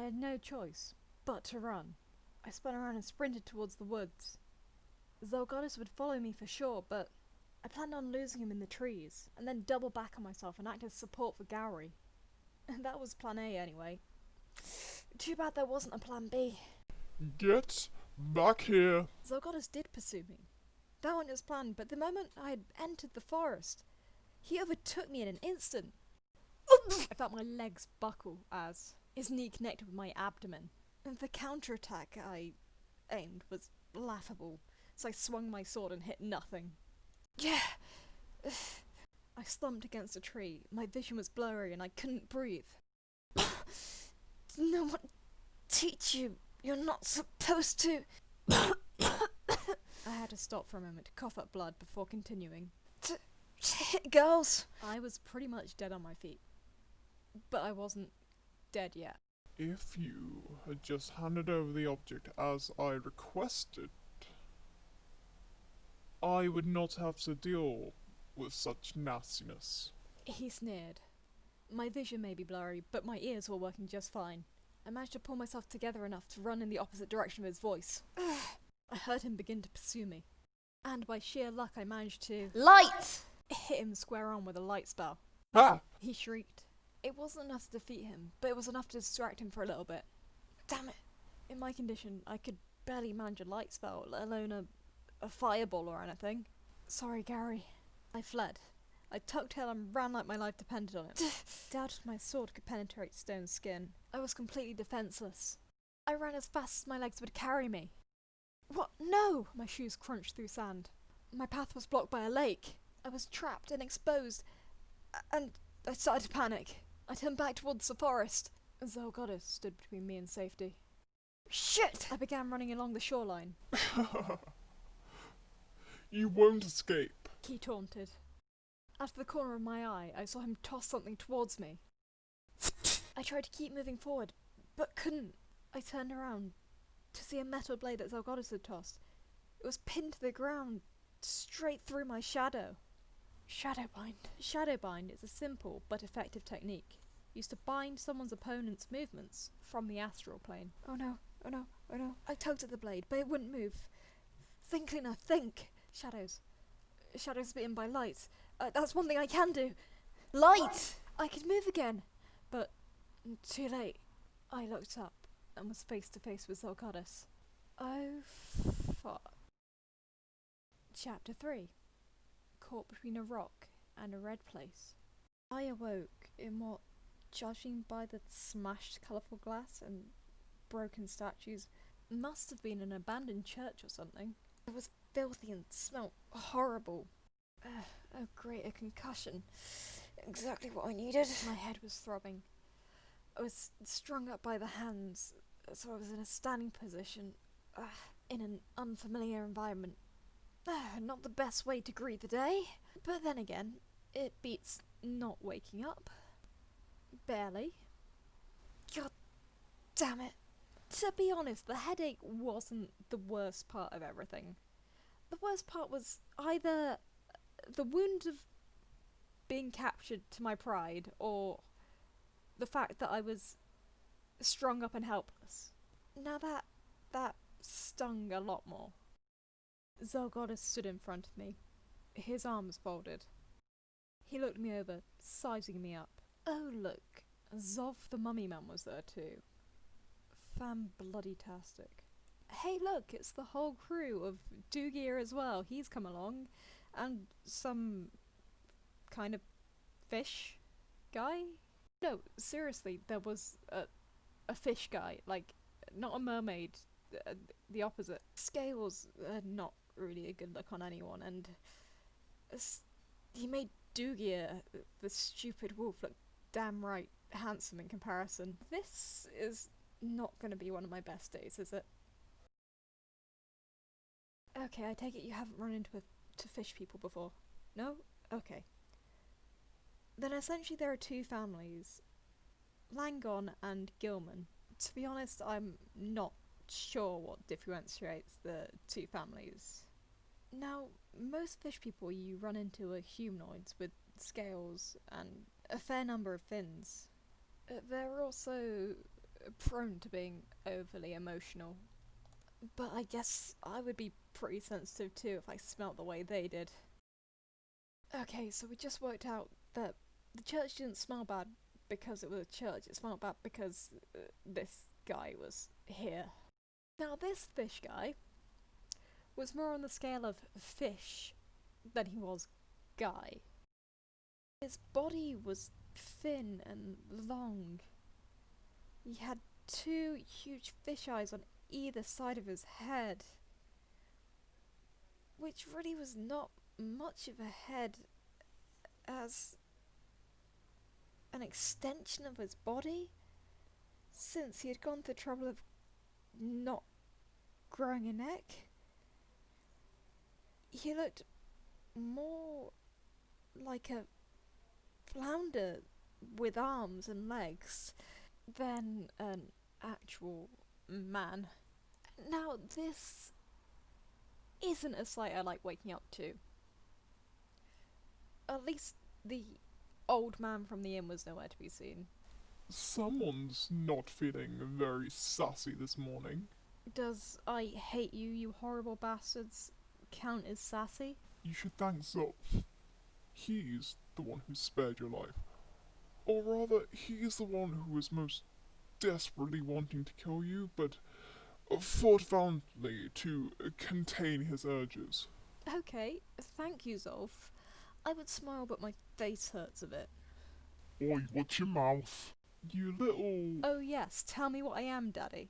I had no choice but to run. I spun around and sprinted towards the woods. Zelgoddess would follow me for sure, but I planned on losing him in the trees, and then double back on myself and act as support for Gowry. And that was plan A anyway. Too bad there wasn't a plan B. Get back here! Zelgoddess did pursue me. That wasn't his plan, but the moment I had entered the forest, he overtook me in an instant. I felt my legs buckle as his knee connected with my abdomen. And the counterattack I aimed was laughable, so I swung my sword and hit nothing. Yeah! I slumped against a tree. My vision was blurry and I couldn't breathe. No one teach you. You're not supposed to. I had to stop for a moment to cough up blood before continuing. To hit girls! I was pretty much dead on my feet. But I wasn't dead yet. If you had just handed over the object as I requested, I would not have to deal with such nastiness. He sneered. My vision may be blurry, but my ears were working just fine. I managed to pull myself together enough to run in the opposite direction of his voice. I heard him begin to pursue me. And by sheer luck I managed to Light! hit him square on with a light spell. Ah! He shrieked. It wasn't enough to defeat him, but it was enough to distract him for a little bit. Damn it. In my condition, I could barely manage a light spell, let alone a fireball or anything. Sorry, Gary. I fled. I tucked tail and ran like my life depended on it. Doubted my sword could penetrate stone skin. I was completely defenseless. I ran as fast as my legs would carry me. What? No! My shoes crunched through sand. My path was blocked by a lake. I was trapped and exposed. And I started to panic. I turned back towards the forest. Zelgoddess stood between me and safety. Shit! I began running along the shoreline. You won't escape. He taunted. Out of the corner of my eye, I saw him toss something towards me. I tried to keep moving forward, but couldn't. I turned around to see a metal blade that Zelgoddess had tossed. It was pinned to the ground, straight through my shadow. Shadowbind. Shadowbind is a simple but effective technique used to bind someone's opponent's movements from the astral plane. Oh no, oh no, oh no. I tugged at the blade, but it wouldn't move. Think, Lena, think. Shadows. Shadows bitten by light. That's one thing I can do. Light! I could move again, but too late. I looked up and was face to face with Zelgoddess. Oh, fuck. Chapter 3. Caught between a rock and a red place. I awoke in what, judging by the smashed colourful glass and broken statues, must have been an abandoned church or something. It was filthy and smelt horrible. Oh great, a concussion. Exactly what I needed. My head was throbbing. I was strung up by the hands, so I was in a standing position, in an unfamiliar environment. Not the best way to greet the day. But then again, it beats not waking up. Barely. God damn it. To be honest, the headache wasn't the worst part of everything. The worst part was either the wound of being captured to my pride, or the fact that I was strung up and helpless. Now that stung a lot more. Zelgoddess stood in front of me, his arms folded. He looked me over, sizing me up. Oh look, Zov the mummy man was there too. Fan-bloody-tastic. Hey look, it's the whole crew of Doogier as well. He's come along. And some kind of fish guy? No, seriously, there was a fish guy. Like, not a mermaid. The opposite. Scales are not really a good look on anyone, and he made Doogier, the stupid wolf, look damn right handsome in comparison. This is not going to be one of my best days, is it? Okay, I take it you haven't run into fish people before. No? Okay. Then essentially there are two families, Langon and Gilman. To be honest, I'm not sure what differentiates the two families. Now, most fish people you run into are humanoids with scales and a fair number of fins. There are also prone to being overly emotional. But I guess I would be pretty sensitive too if I smelt the way they did. Okay, so we just worked out that the church didn't smell bad because it was a church, it smelled bad because this guy was here. Now this fish guy was more on the scale of fish than he was guy. His body was thin and long. He had two huge fish eyes on either side of his head, which really was not much of a head as an extension of his body, since he had gone through the trouble of not growing a neck. He looked more like a flounder with arms and legs than an actual man. Now, this isn't a sight I like waking up to. At least the old man from the inn was nowhere to be seen. Someone's not feeling very sassy this morning. Does "I hate you, you horrible bastards" count as sassy? You should thank Zolf. He's the one who spared your life. Or rather, he's the one who was most desperately wanting to kill you, but fought valiantly to contain his urges. Okay, thank you, Zolf. I would smile, but my face hurts a bit. Oi, watch your mouth. You little... Oh yes, tell me what I am, Daddy,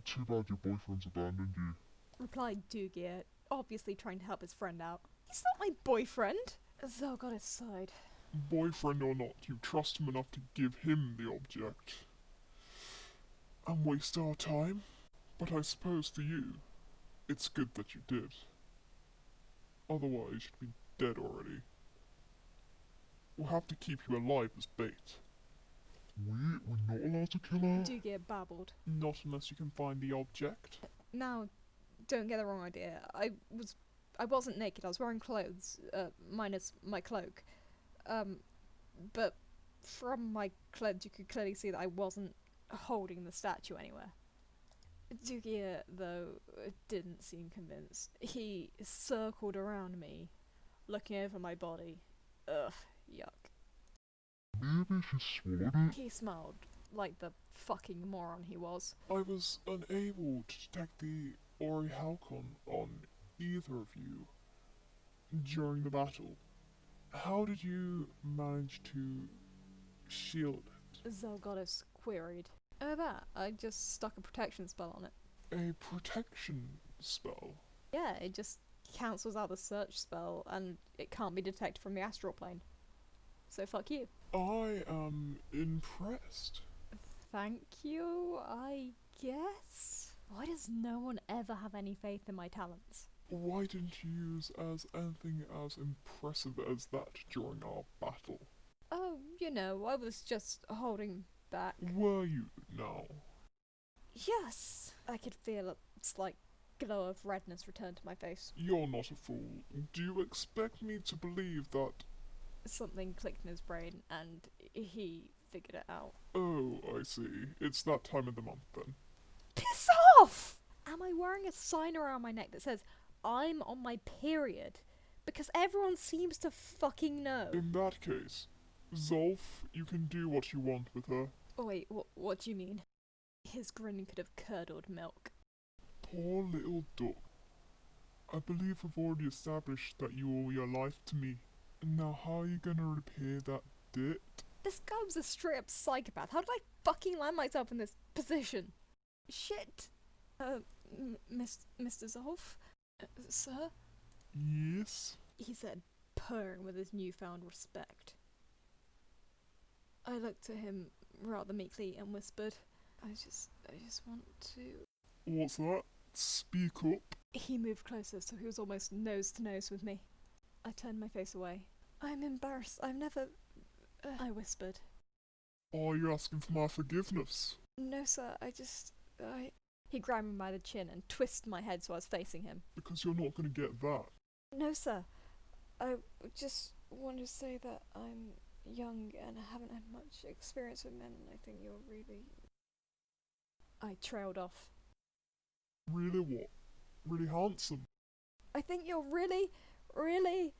Too bad your boyfriend's abandoned you. replied Dugier, obviously trying to help his friend out. He's not my boyfriend! Zelgoddess sighed. Boyfriend or not, you trust him enough to give him the object. And waste our time? But I suppose for you, it's good that you did. Otherwise you'd be dead already. We'll have to keep you alive as bait. We're not allowed to kill her? Dugier babbled. Not unless you can find the object. Now, don't get the wrong idea. I wasn't naked, I was wearing clothes, minus my cloak. But from my clothes you could clearly see that I wasn't holding the statue anywhere. Dugier, though, didn't seem convinced. He circled around me, looking over my body. Ugh, yuck. Maybe she swallowed it? He smiled, like the fucking moron he was. I was unable to detect the Orichalcon on either of you during the battle. How did you manage to shield it? Zelgoddess queried. Oh, that. I just stuck a protection spell on it. A protection spell? Yeah, it just cancels out the search spell and it can't be detected from the astral plane. So fuck you. I am impressed. Thank you, I guess? Why does no one ever have any faith in my talents? Why didn't you use as anything as impressive as that during our battle? Oh, you know, I was just holding back. Were you now? Yes! I could feel a slight glow of redness return to my face. You're not a fool. Do you expect me to believe that... Something clicked in his brain and he figured it out. Oh, I see. It's that time of the month then. Piss off! Am I wearing a sign around my neck that says, "I'm on my period"? Because everyone seems to fucking know. In that case, Zolf, you can do what you want with her. Oh wait, what do you mean? His grin could have curdled milk. Poor little duck. I believe we've already established that you owe your life to me. Now how are you gonna repay that debt? This guy was a straight up psychopath. How did I fucking land myself in this position? Shit. Mr. Zolf? Sir? Yes? He said, purring with his newfound respect. I looked at him rather meekly and whispered, I just want to... What's that? Speak up. He moved closer so he was almost nose to nose with me. I turned my face away. I'm embarrassed. I've never... I whispered. Are you asking for my forgiveness? No, sir. He grabbed me by the chin and twisted my head so I was facing him. Because you're not gonna get that. No, sir. I just want to say that I'm young and I haven't had much experience with men and I think you're really I trailed off. Really what? Really handsome? I think you're really, really